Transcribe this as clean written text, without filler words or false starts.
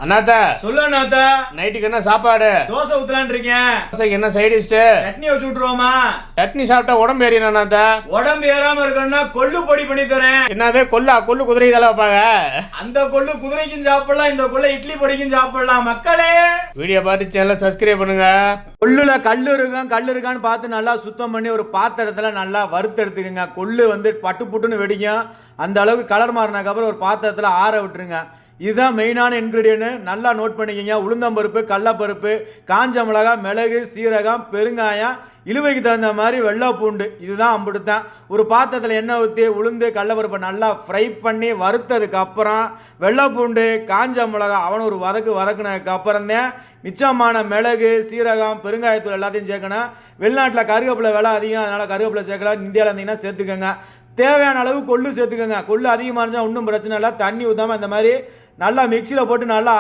அண்ணாத்தா சொல்லு அண்ணாத்தா. நைட்டுக்கு என்ன சாப்பாடு? தோசை ஊத்தலான் இருக்கேன். தோசைக்கு என்ன சைட் டிஷ்? சட்னி வச்சு விட்டுருவோமா? சட்னி சாப்பிட்டா உடம்பு ஏறினா அண்ணாத்தா? உடம்பு ஏறாம இருக்கணும்னா கொள்ளு பொடி பண்ணி தரேன். என்னது கொள்ளு குதிரை இதெல்லாம் வைப்பாங்க? அந்த கொள்ளு குதிரைக்கும் சாப்பிடலாம், இந்த கொள்ளு இட்லி பொடிக்கும் சாப்பிடலாம். மக்களே வீடியோ பார்த்து சேனலை சப்ஸ்கிரைப் பண்ணுங்க. கொள்ளுல கல் இருக்கான்னு பார்த்து நல்லா சுத்தம் பண்ணி ஒரு பாத்திரத்துல நல்லா வறுத்து எடுத்துக்கோங்க. கொள்ளு வந்து பட்டு புட்டுன்னு வெடிக்கும். அந்த அளவுக்கு கலர் மாறினதுக்கு அப்புறம் ஒரு பாத்திரத்துல ஆற விட்டுருங்க. இதுதான் மெயினான இன்க்ரீடியன்ட். நல்லா நோட் பண்ணிக்கோங்க. உளுந்தம்பருப்பு, கடலப்பருப்பு, காஞ்ச மிளகாய், மிளகு, சீரகம், பெருங்காயம், இழுவைக்கு தகுந்த மாதிரி வெள்ளை பூண்டு, இதுதான் அம்பிடுத்தான். ஒரு பாத்திரத்தில் எண்ணெய் ஊற்றி உளுந்து கடலப்பருப்பை நல்லா ஃப்ரை பண்ணி வறுத்ததுக்கு அப்புறம் வெள்ளை பூண்டு, காஞ்ச மிளகாய் அவனை ஒரு வதக்குனதுக்கு அப்புறம் தான் மிச்சமான மிளகு, சீரகம், பெருங்காயத்தூள் எல்லாத்தையும் சேர்க்கணும். வெளிநாட்டில் கருவேப்பிலை விலை அதிகம், அதனால் கருவேப்பிலை சேர்க்கலாம். இந்தியாவில் இருந்தீங்கன்னா சேர்த்துக்கோங்க. தேவையான அளவு கொள்ளு சேர்த்துக்கோங்க. கொள்ளு அதிகமாக இருந்தால் ஒன்றும் பிரச்சனை இல்லை. தண்ணி ஊற்றாமல் இந்த மாதிரி நல்லா மிக்சியில் போட்டு நல்லா